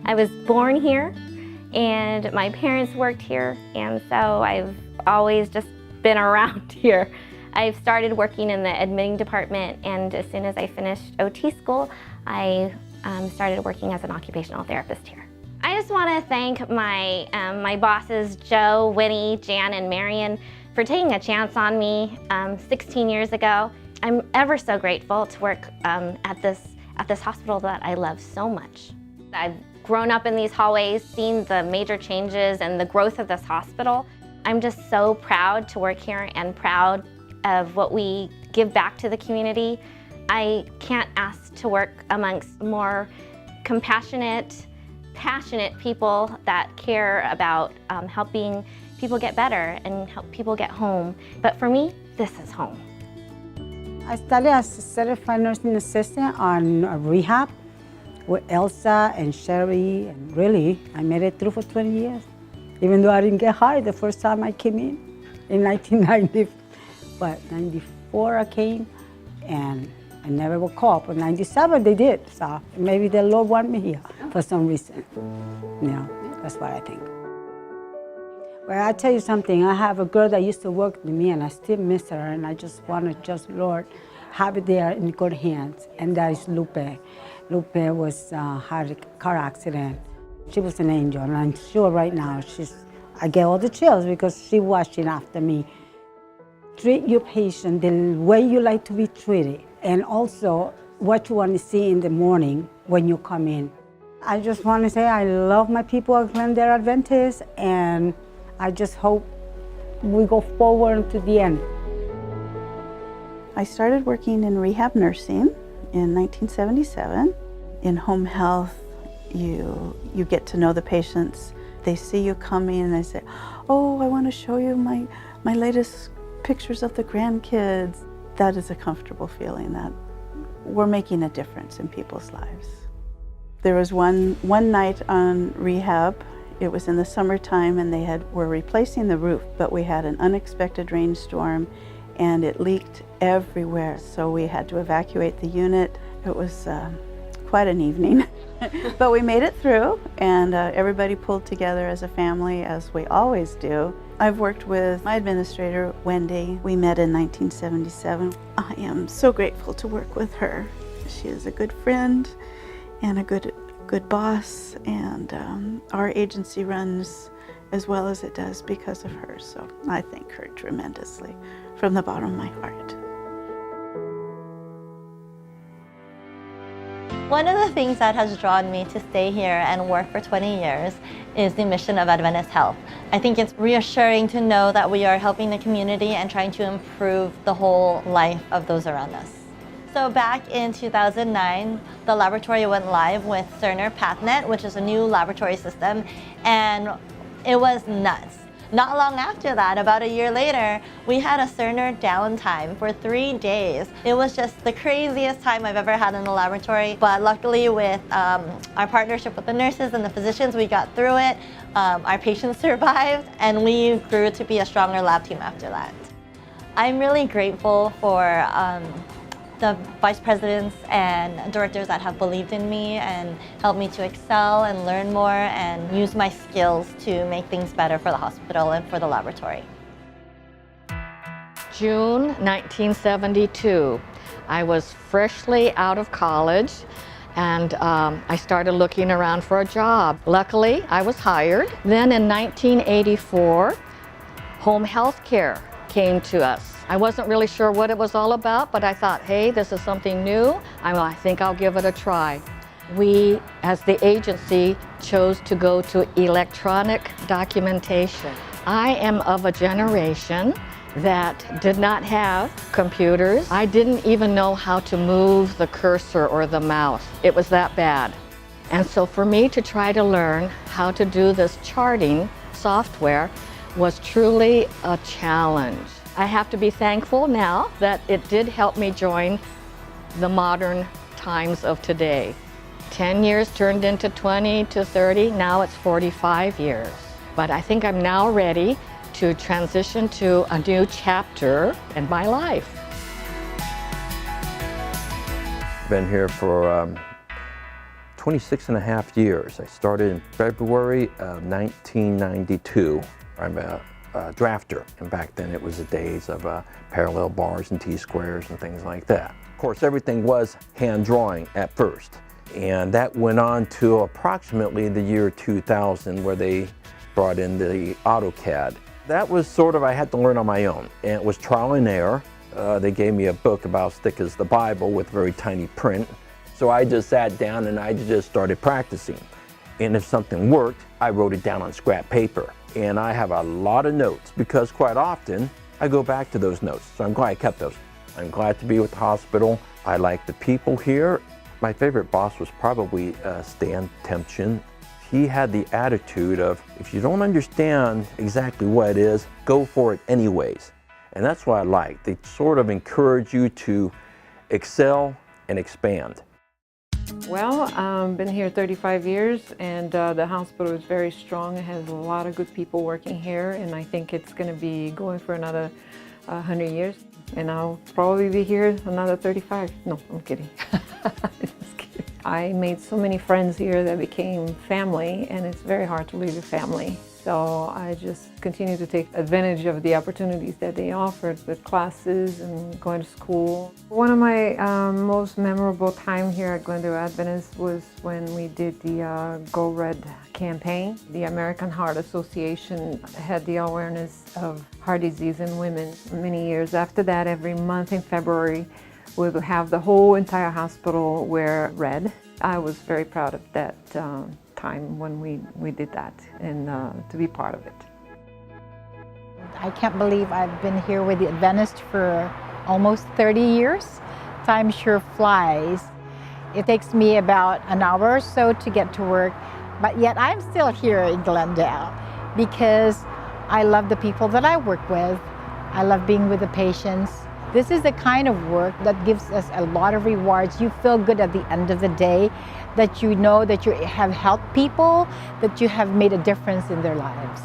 I was born here and my parents worked here, and so I've always just been around here. I've started working in the admitting department, and as soon as I finished OT school, I started working as an occupational therapist here. I just want to thank my, my bosses, Joe, Winnie, Jan, and Marion, for taking a chance on me 16 years ago. I'm ever so grateful to work at this hospital that I love so much. I've grown up in these hallways, seen the major changes and the growth of this hospital. I'm just so proud to work here and proud of what we give back to the community. I can't ask to work amongst more compassionate, passionate people that care about helping people get better and help people get home. But for me, this is home. I started as a certified nursing assistant on rehab with Elsa and Sherry, and really, I made it through for 20 years. Even though I didn't get hired the first time I came in 1990. But 94 I came, and I never was called. But 97 they did, so maybe the Lord wanted me here for some reason. You know, that's what I think. Well, I tell you something, I have a girl that used to work with me, and I still miss her, and I just want to just, Lord, have it there in good hands, and that is Lupe. Lupe had a car accident. She was an angel, and I'm sure right now I get all the chills because she's watching after me. Treat your patient the way you like to be treated, and also what you want to see in the morning when you come in. I just want to say I love my people at Glendale Adventist, and I just hope we go forward to the end. I started working in rehab nursing in 1977. In home health, you get to know the patients. They see you coming and they say, oh, I want to show you my latest pictures of the grandkids. That is a comfortable feeling that we're making a difference in people's lives. There was one night on rehab. It was in the summertime, and they were replacing the roof, but we had an unexpected rainstorm and it leaked everywhere. So we had to evacuate the unit. It was quite an evening, but we made it through, and everybody pulled together as a family, as we always do. I've worked with my administrator, Wendy. We met in 1977. I am so grateful to work with her. She is a good friend and a good boss, and our agency runs as well as it does because of her. So I thank her tremendously from the bottom of my heart. One of the things that has drawn me to stay here and work for 20 years is the mission of Adventist Health. I think it's reassuring to know that we are helping the community and trying to improve the whole life of those around us. So back in 2009, the laboratory went live with Cerner PathNet, which is a new laboratory system, and it was nuts. Not long after that, about a year later, we had a Cerner downtime for 3 days. It was just the craziest time I've ever had in the laboratory, but luckily with our partnership with the nurses and the physicians, we got through it. Our patients survived, and we grew to be a stronger lab team after that. I'm really grateful for the vice presidents and directors that have believed in me and helped me to excel and learn more and use my skills to make things better for the hospital and for the laboratory. June 1972. I was freshly out of college, and I started looking around for a job. Luckily, I was hired. Then in 1984, home health care came to us. I wasn't really sure what it was all about, but I thought, hey, this is something new. I think I'll give it a try. We, as the agency, chose to go to electronic documentation. I am of a generation that did not have computers. I didn't even know how to move the cursor or the mouse. It was that bad. And so for me to try to learn how to do this charting software was truly a challenge. I have to be thankful now that it did help me join the modern times of today. 10 years turned into 20 to 30, now it's 45 years. But I think I'm now ready to transition to a new chapter in my life. Been here for 26 and a half years. I started in February of 1992. I'm a drafter, and back then it was the days of parallel bars and T-squares and things like that. Of course, everything was hand drawing at first, and that went on to approximately the year 2000, where they brought in the AutoCAD. That was sort of, I had to learn on my own, and it was trial and error. They gave me a book about as thick as the Bible with very tiny print. So I just sat down and I just started practicing. And if something worked, I wrote it down on scrap paper. And I have a lot of notes because quite often I go back to those notes. So I'm glad I kept those. I'm glad to be with the hospital. I like the people here. My favorite boss was probably Stan Tempchin. He had the attitude of, if you don't understand exactly what it is, go for it anyways. And that's what I like. They sort of encourage you to excel and expand. Well, been here 35 years, and the hospital is very strong. It has a lot of good people working here, and I think it's going to be going for another 100 years. And I'll probably be here another 35. No, I'm kidding. Just kidding. I made so many friends here that became family, and it's very hard to leave your family. So I just continue to take advantage of the opportunities that they offered with classes and going to school. One of my most memorable time here at Glendale Adventist was when we did the Go Red campaign. The American Heart Association had the awareness of heart disease in women. Many years after that, every month in February, we would have the whole entire hospital wear red. I was very proud of that time when we did that, and to be part of it. I can't believe I've been here with the Adventist for almost 30 years. Time sure flies. It takes me about an hour or so to get to work, but yet I'm still here in Glendale because I love the people that I work with. I love being with the patients. This is the kind of work that gives us a lot of rewards. You feel good at the end of the day that you know that you have helped people, that you have made a difference in their lives.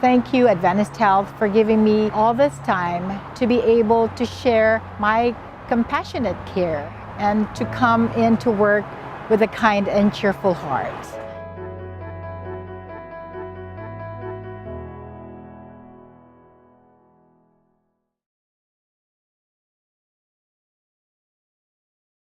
Thank you, Adventist Health, for giving me all this time to be able to share my compassionate care and to come into work with a kind and cheerful heart.